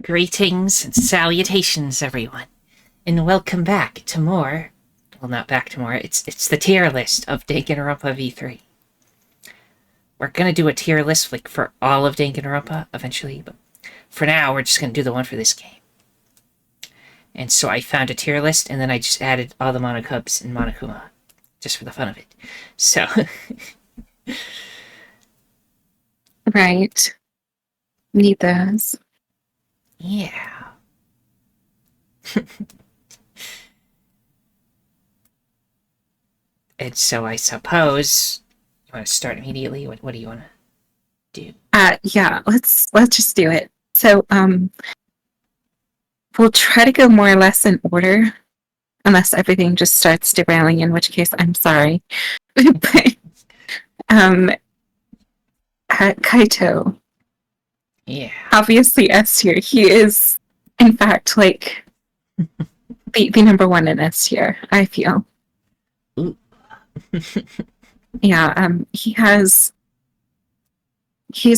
Greetings and salutations, everyone, and welcome back to more. Well, not back to more. It's the tier list of Danganronpa V3. We're gonna do a tier list like for all of Danganronpa eventually, but for now we're just gonna do the one for this game. And so I found a tier list, and then I just added all the Monokubs and Monokuma, just for the fun of it. So, right, need those. yeah. And so I suppose you want to start immediately. What do you want to do? Yeah, let's just do it. So, we'll try to go more or less in order, unless everything just starts derailing, in which case I'm sorry. But, Kaito. Yeah. Obviously S tier. He is, in fact, like the number one in S tier, I feel. Ooh. Yeah, he's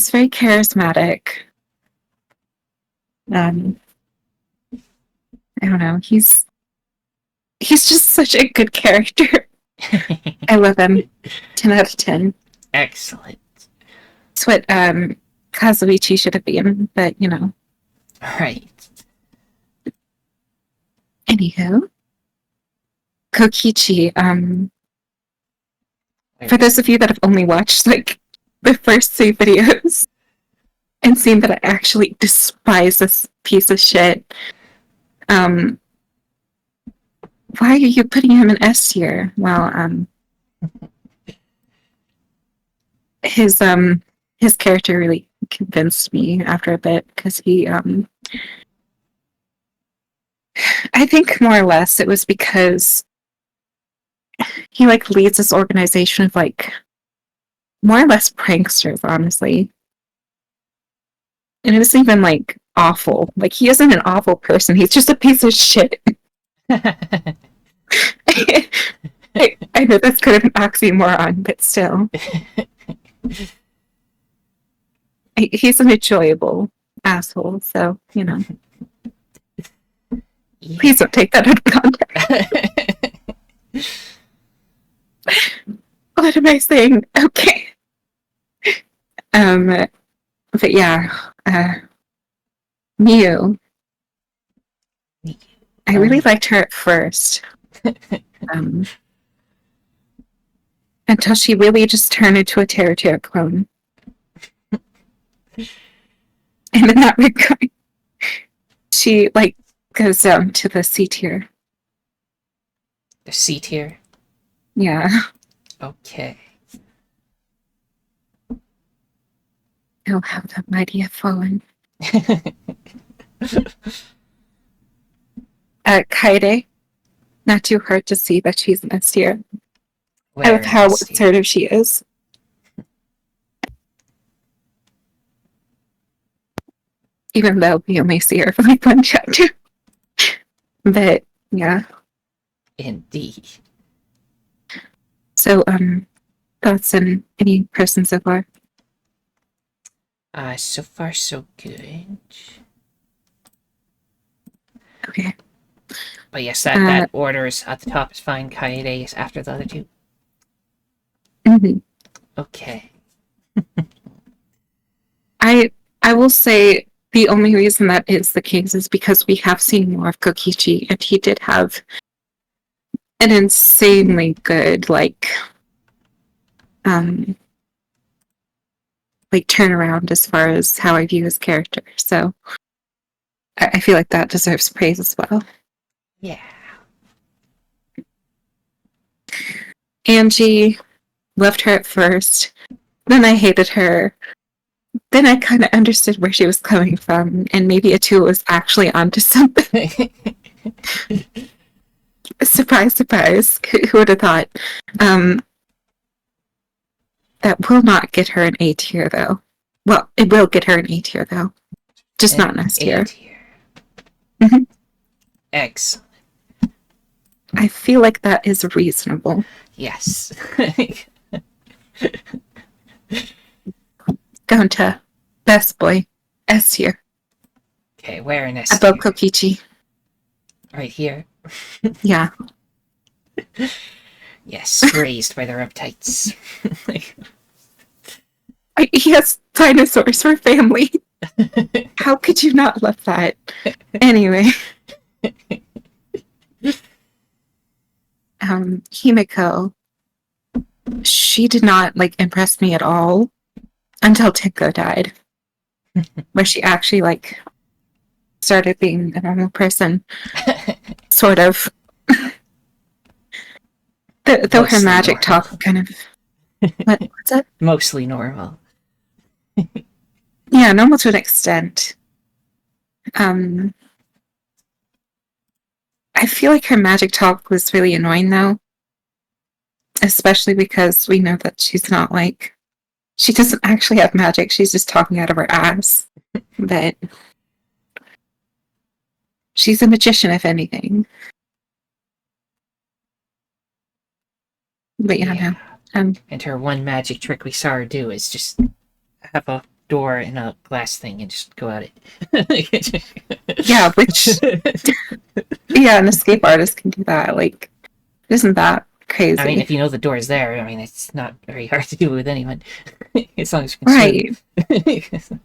very charismatic. I don't know, he's just such a good character. I love him. 10 out of 10. Excellent. It's what Kazuichi should have been, but you know. Right. Anywho, Kokichi, for those of you that have only watched like the first 3 videos and seen that I actually despise this piece of shit, why are you putting him in S tier? Well, his character really convinced me after a bit, because he I think more or less it was because he like leads this organization of like more or less pranksters, honestly. And it wasn't even like awful. Like, he isn't an awful person, he's just a piece of shit. I know that's kind of an oxymoron, but still. He's an enjoyable asshole, so, you know. Yeah. Please don't take that out of context. What am I saying? Okay. But yeah, Miu. I really liked her at first. Until she really just turned into a Terra clone. And in that regard, she like goes down to the C tier. The C tier? Yeah. Okay. Oh, how the mighty have fallen. Kaede. Not too hard to see that she's an S tier. I love how assertive she is. Even though we only see her for like 1 chapter. But, yeah. Indeed. So, thoughts on any person so far? So far so good. Okay. But yes, that order is at the top is fine. Kaede is after the other 2. Mm-hmm. Okay. I will say the only reason that is the case is because we have seen more of Kokichi, and he did have an insanely good like turnaround as far as how I view his character. So I feel like that deserves praise as well. Yeah. Angie, loved her at first. Then I hated her. Then I kind of understood where she was coming from, and maybe Atua was actually onto something. Surprise, surprise. Who would have thought? That will not get her an A tier, though. Well, it will get her an A tier, though. Just not an S tier. Mm-hmm. Excellent. I feel like that is reasonable. Yes. Going to best boy, S tier. Okay, where in S Above tier? Kokichi. Right here. Yeah. Yes, raised by the reptites. He has dinosaurs for family. How could you not love that? Anyway. Himiko. She did not impress me at all until Tenko died. Where she actually started being a normal person. Sort of. Though her Mostly magic normal. talk kind of what's that? Mostly normal. Yeah, normal to an extent. I feel like her magic talk was really annoying though. Especially because we know that she's not she doesn't actually have magic, she's just talking out of her ass. But she's a magician if anything. But yeah, no. And her one magic trick we saw her do is just have a door in a glass thing and just go at it. Yeah, which yeah, an escape artist can do that. Isn't that crazy? I mean, if you know the door's there, I mean, it's not very hard to do with anyone. As long as you can swim.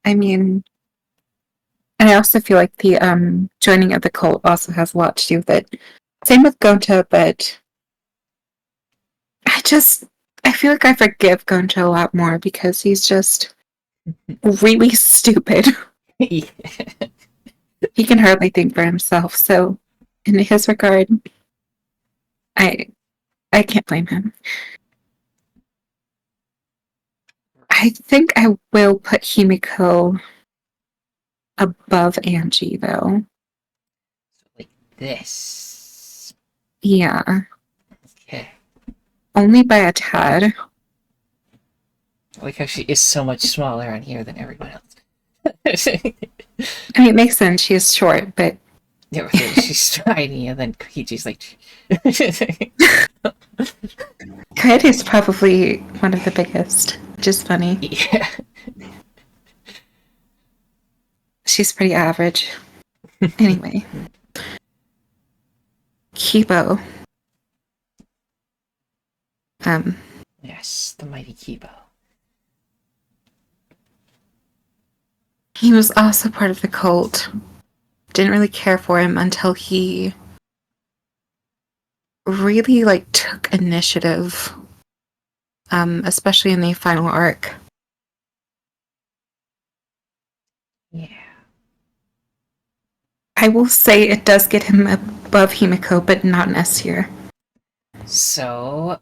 I mean, and I also feel like the joining of the cult also has a lot to do with it. Same with Gonta, but I feel like I forgive Gonta a lot more because he's just really stupid. Yeah. He can hardly think for himself, so in his regard, I can't blame him. I think I will put Himiko above Angie, though. Like this. Yeah. Okay. Only by a tad. I like how she is so much smaller on here than everyone else. I mean, it makes sense. She is short, but Yeah, she's tiny, and then Koichi's like. Kaede is probably one of the biggest, which is funny. Yeah. She's pretty average. Anyway. Kibo. Yes, the mighty Kibo. He was also part of the cult. Didn't really care for him until he really took initiative. Especially in the final arc. Yeah. I will say it does get him above Himiko, but not an S tier. So,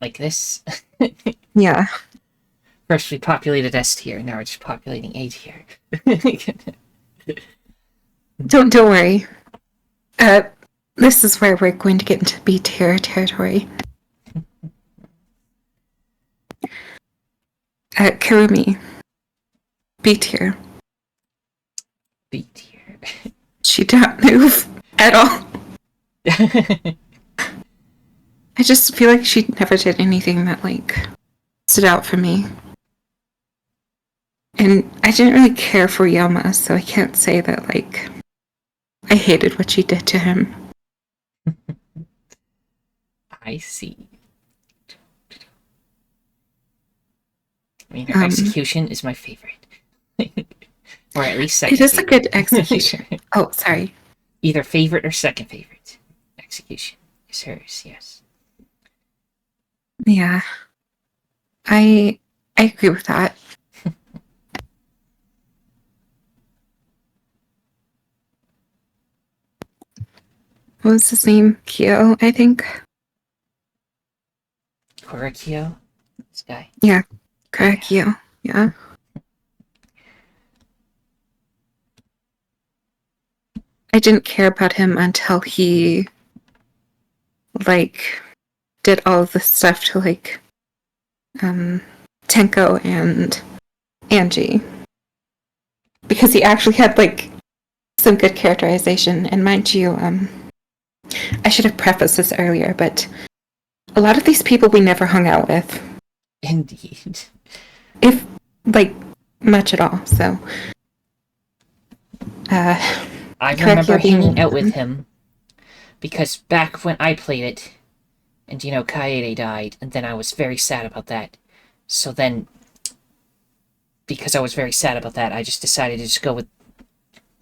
like this. Yeah. First we populated S tier, now we're just populating A tier. Don't worry. This is where we're going to get into B tier territory. Kirumi. B tier. B tier. She don't move at all. I just feel like she never did anything that stood out for me. And I didn't really care for Yama, so I can't say that I hated what she did to him. I see. I mean, her execution is my favorite. Or at least second It is favorite. a good execution. Oh, sorry. Either favorite or second favorite. Execution is hers, yes. Yeah. I agree with that. What was his name? Kyo, I think. Korakyo? This guy. Yeah. Kyo. Yeah. I didn't care about him until he did all of this stuff to Tenko and Angie. Because he actually had some good characterization, and mind you, I should have prefaced this earlier, but a lot of these people we never hung out with. Indeed. If much at all. So, I correct, remember you're being hanging out with him because back when I played it, and Kaede died, and then I was very sad about that. So then, because I was very sad about that, I just decided to just go with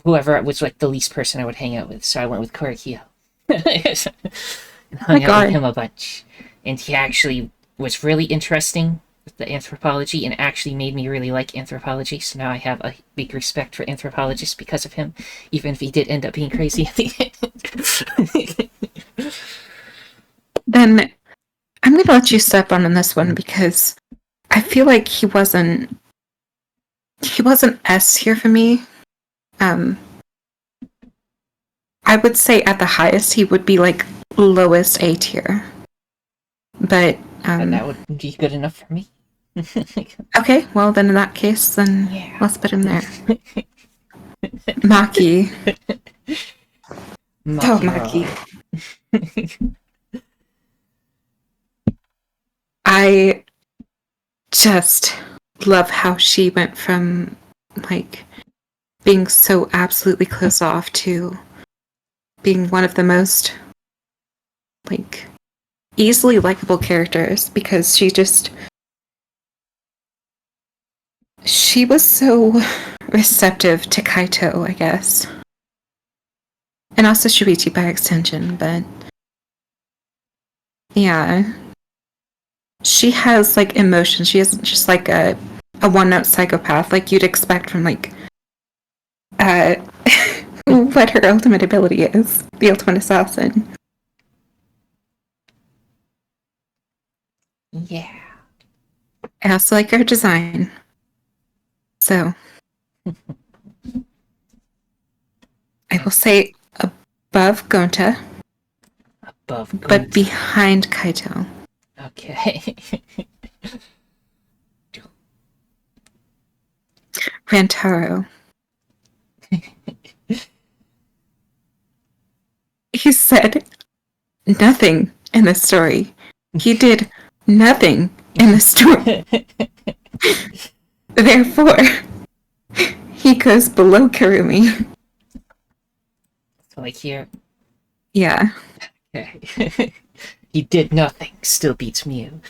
whoever was like the least person I would hang out with. So I went with Korikyo. And hung out with him a bunch. And he actually was really interesting with the anthropology and actually made me really like anthropology. So now I have a big respect for anthropologists because of him, even if he did end up being crazy at the end. Then I'm going to let you step on this one because I feel like he wasn't S tier for me. I would say at the highest he would be like lowest A tier. But and that would be good enough for me. Okay, well then in that case, then Yeah. let's put him there. Maki. Oh, Maki. I just love how she went from like being so absolutely closed off to being one of the most like easily likable characters because she was so receptive to Kaito, I guess. And also Shuichi by extension, but yeah. She has like emotion. She isn't just like a one-note psychopath like you'd expect from like what her ultimate ability is, the ultimate assassin. Yeah. I also like her design. So I will say above Gonta. Above Gonta. But behind Kaito. Okay. Rantaro. He said nothing in the story. He did nothing in the story. Therefore, he goes below Kurumi. So like here. Yeah. Okay. He did nothing. Still beats Mew.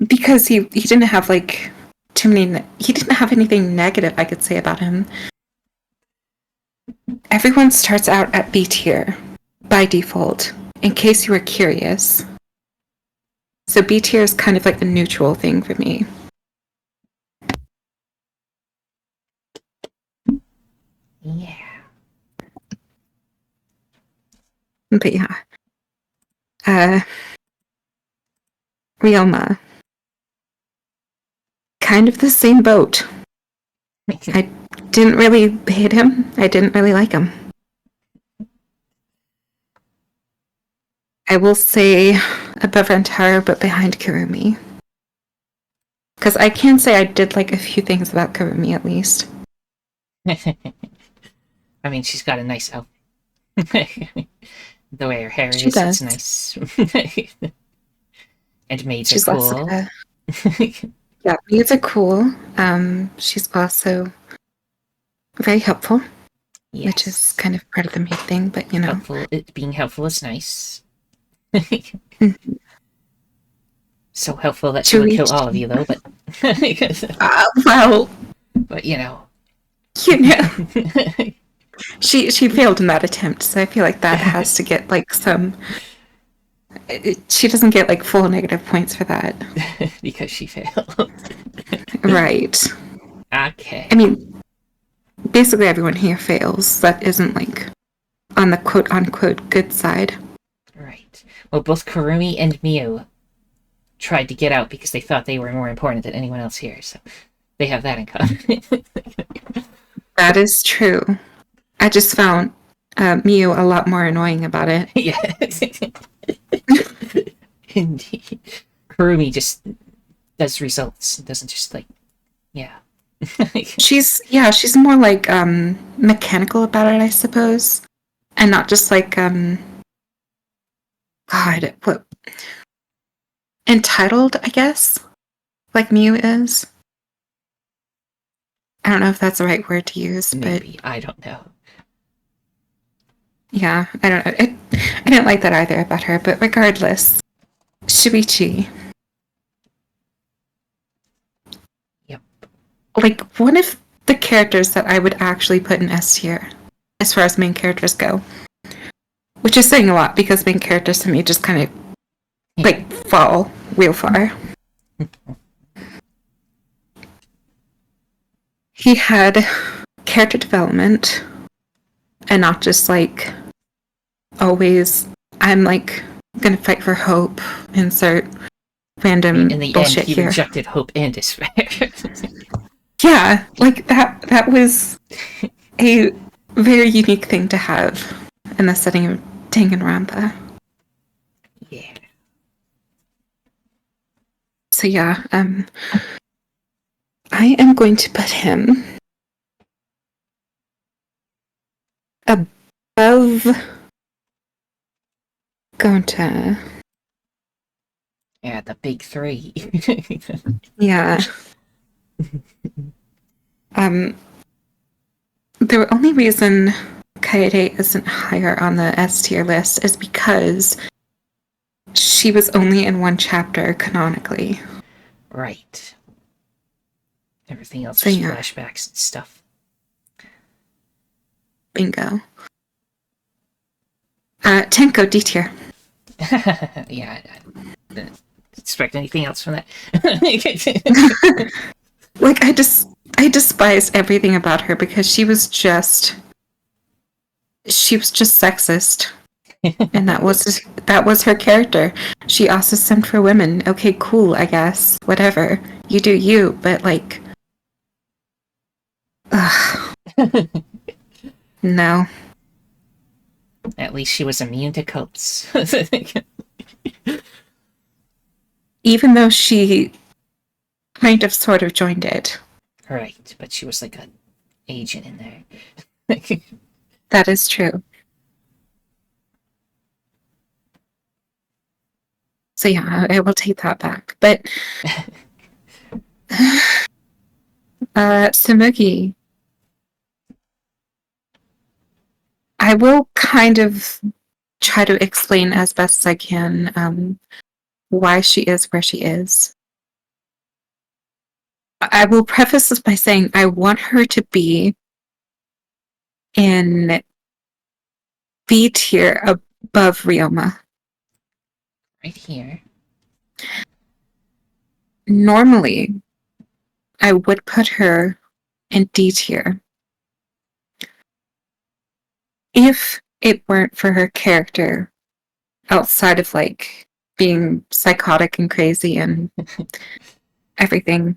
Because he didn't have like too many. He didn't have anything negative I could say about him. Everyone starts out at B tier by default, in case you were curious. So B tier is kind of like the neutral thing for me. Yeah. But yeah. Ryoma. Kind of the same boat. I didn't really hate him. I didn't really like him. I will say above Rantaro, but behind Kurumi. Because I can say I did like a few things about Kurumi, at least. I mean, she's got a nice outfit. The way her hair She is, does. it's nice. And maids She's are cool. Yeah, maids are cool. She's also very helpful. Yes. Which is kind of part of the maid thing, but you know. Being helpful is nice. Mm-hmm. So helpful that she would kill all of you, though, but... well... But, you know... She failed in that attempt, so I feel like that has to get, like, some... She doesn't get, like, full negative points for that. Because she failed. Right. Okay. I mean, basically everyone here fails. That isn't, like, on the quote-unquote good side. Right. Well, both Kurumi and Mew tried to get out because they thought they were more important than anyone else here, so they have that in common. That is true. I just found Mew a lot more annoying about it. Yes. Indeed. Kurumi just does results. Doesn't just like, yeah. She's more like mechanical about it, I suppose, and not just like God, what entitled, I guess. like Mew is. I don't know if that's the right word to use, Maybe. I don't know. yeah, I don't know. I didn't like that either about her, but regardless, Shuichi. Yep. Like, one of the characters that I would actually put in S tier, as far as main characters go. Which is saying a lot, because main characters to me just kind of, like, fall real far. He had character development, and not just, like, always, I'm, like, gonna fight for hope, insert random In the end, bullshit he here. rejected hope and despair. Yeah, like, that was a very unique thing to have in the setting of Danganronpa. Yeah. So yeah, I am going to put him above Gonta. Yeah, the big three. Yeah. The only reason Kaede isn't higher on the S tier list is because she was only in one chapter canonically. Right. Everything else So was yeah, flashbacks and stuff. bingo. Tenko D tier. Yeah, I didn't expect anything else from that. Like, I despised everything about her because she was just sexist. And that was her character. She also simmed for women. Okay, cool, I guess. Whatever. You do you, but like, ugh, no. At least she was immune to cults. Even though she kind of sort of joined it. Right, but she was like an agent in there. That is true. So yeah, I will take that back. But Samugi, I will kind of try to explain as best as I can why she is where she is. I will preface this by saying I want her to be in B tier above Ryoma. Right here. Normally, I would put her in D tier if it weren't for her character outside of like being psychotic and crazy and everything.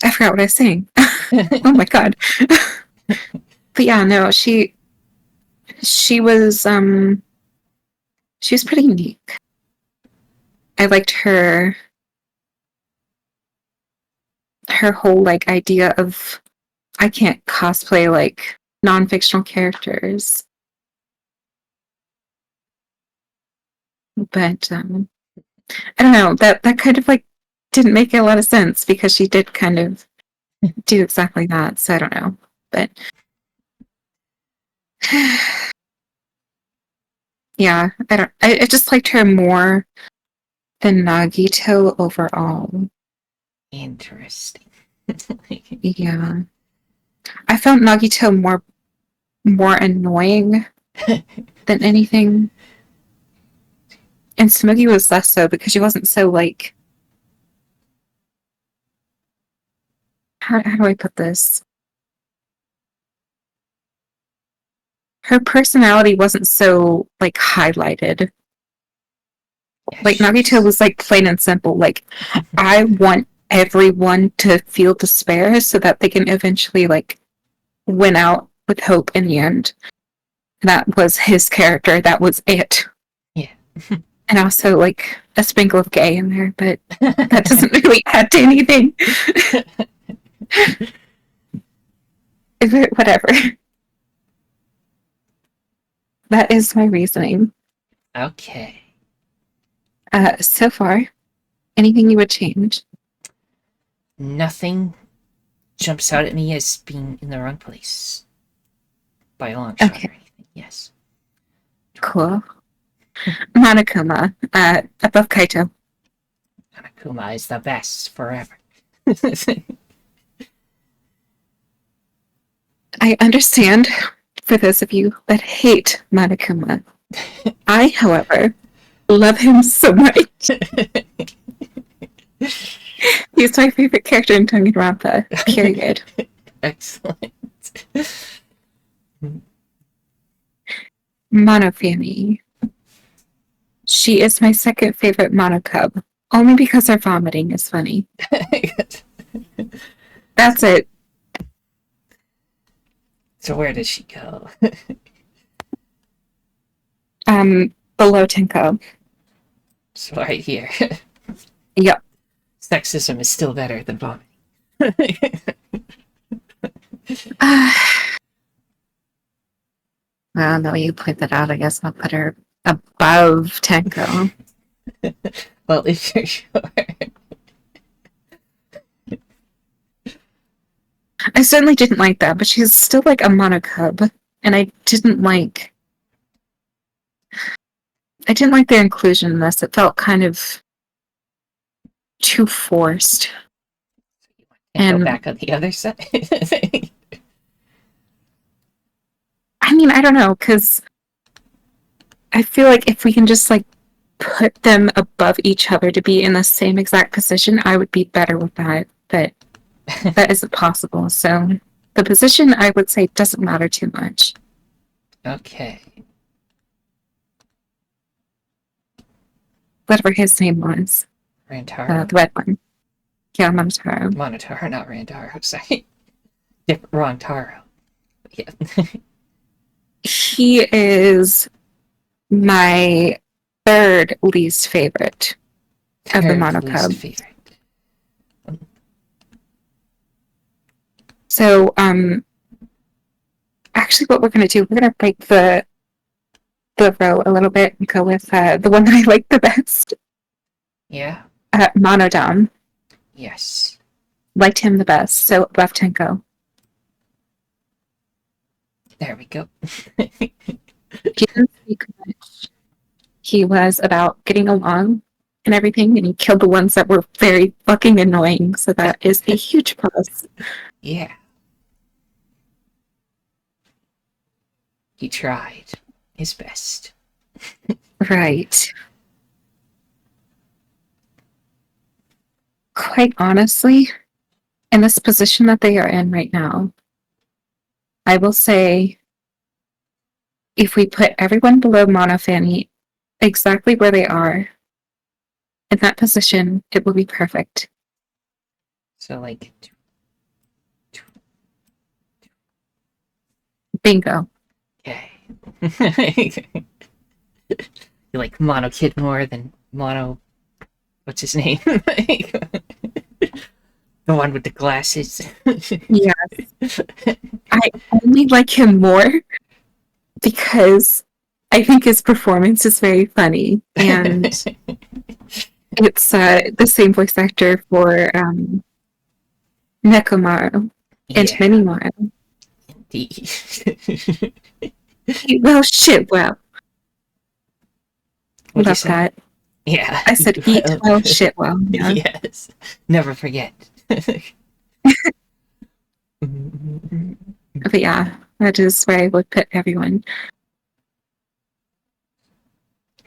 I forgot what I was saying. Oh my god. But yeah, no, she was pretty unique. I liked her whole like idea of I can't cosplay like non-fictional characters. But I don't know, that kind of like didn't make a lot of sense because she did kind of do exactly that, so I don't know. But yeah, I just liked her more than Nagito overall. Interesting. Yeah. I found Nagito more annoying than anything. And Smokey was less so because she wasn't so like how do I put this? Her personality wasn't so like highlighted. Yeah, Like Nagito was like plain and simple. Like I want everyone to feel despair so that they can eventually like win out with hope in the end. That was his character. That was it. Yeah. And also like a sprinkle of gay in there, but that doesn't really add to anything. Whatever. That is my reasoning. Okay. So far, anything you would change? Nothing jumps out at me as being in the wrong place. By a long shot or Okay, anything, yes. cool. Monokuma, above Kaito. Hanakuma is the best forever. I understand for those of you that hate Monokuma. I, however, love him so much. He's my favorite character in Danganronpa, period. Excellent. Monofami. She is my second favorite monocub, only because her vomiting is funny. That's it. So where does she go? Below Tenko. So right here. Yep. Sexism is still better than vomiting. Well, no, you point that out. I guess I'll put her above Tenko. Well, if you're sure. I certainly didn't like that, but she's still like a monocub, and I didn't like their inclusion in this. It felt kind of too forced. And go back on the other side. I mean, I don't know, because I feel like if we can just like put them above each other to be in the same exact position, I would be better with that. But that isn't possible. So the position, I would say, doesn't matter too much. Okay. Whatever his name was. Rantaro? The red one. Yeah, Monotaro. Monotaro, not Rantaro, sorry. Wrong Taro. Yeah. He is my third least favorite of the monocub. Least favorite. So, actually what we're going to do, we're going to break the row a little bit and go with the one that I like the best. Yeah? Monodam. Yes. Liked him the best, so above Tenko. There we go. He didn't speak much. He was about getting along and everything, and he killed the ones that were very fucking annoying, so that is a huge plus. Yeah. He tried his best. Right. Quite honestly, in this position that they are in right now, I will say if we put everyone below Monofani exactly where they are, in that position, it will be perfect. So, like... Bingo. Okay. You like Mono Kid more than Mono... What's his name? The one with the glasses. Yes. I only like him more because I think his performance is very funny, and it's the same voice actor for Nekomaru and Yeah. Minimaru. Indeed. Well, shit, well. What'd you Love say? that. Yeah. I said eat well, shit well. Yeah. Yes. Never forget. But yeah, that is where I would put everyone.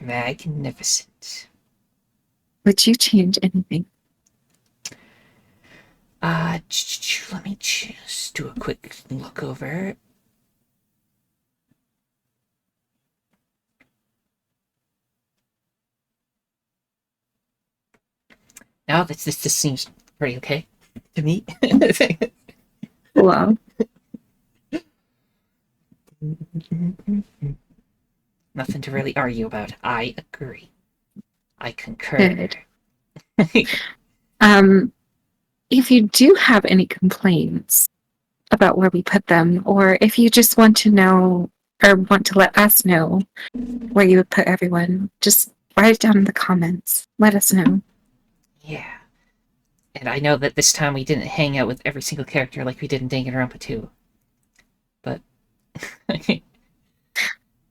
Magnificent. Would you change anything? Let me just do a quick look over. Now this just seems pretty okay to me. Wow. Nothing to really argue about. I agree. I concur. Good. If you do have any complaints about where we put them, or if you just want to know or want to let us know where you would put everyone, just write it down in the comments. Let us know. Yeah. And I know that this time we didn't hang out with every single character like we did in Danganronpa 2. But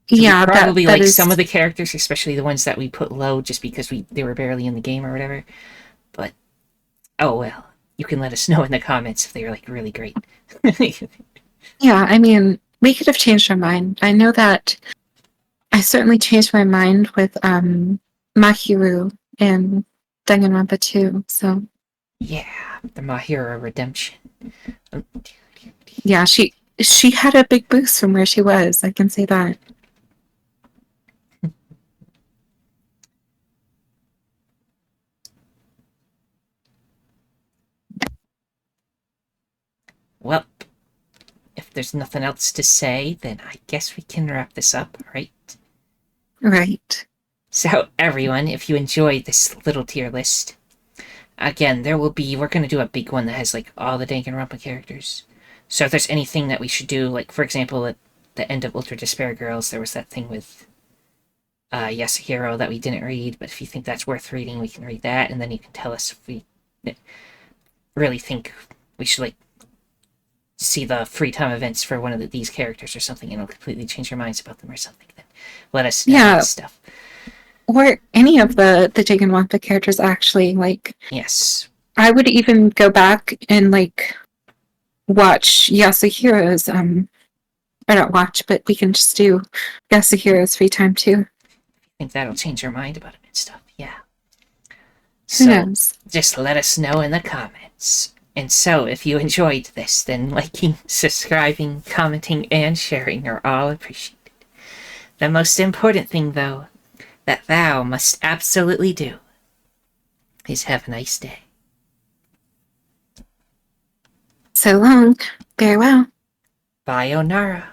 Yeah, probably that like is. some of the characters, especially the ones that we put low just because they were barely in the game or whatever. But oh well. You can let us know in the comments if they were like really great. Yeah, I mean, we could have changed our mind. I know that I certainly changed my mind with Mahiru in Danganronpa 2. So Yeah, the My Hero Redemption. yeah, she had a big boost from where she was. I can say that. Well, if there's nothing else to say, then I guess we can wrap this up, right? Right. So, everyone, if you enjoyed this little tier list, again, we're going to do a big one that has like all the Danganronpa characters. So if there's anything that we should do, like for example, at the end of Ultra Despair Girls, there was that thing with Yasuhiro that we didn't read, but if you think that's worth reading, we can read that, and then you can tell us if we really think we should like see the free time events for one of these characters or something, and it'll completely change your minds about them or something. Then let us know Yeah. and stuff. Or any of the Danganronpa characters actually. Like, Yes. I would even go back and like watch Yasuhiro's or not watch, but we can just do Yasuhiro's free time too. I think that'll change your mind about it and stuff. Yeah. Who knows? Just let us know in the comments. And so, if you enjoyed this, then liking, subscribing, commenting, and sharing are all appreciated. The most important thing, though, that thou must absolutely do is have a nice day. So long. Farewell. Bye, Onara.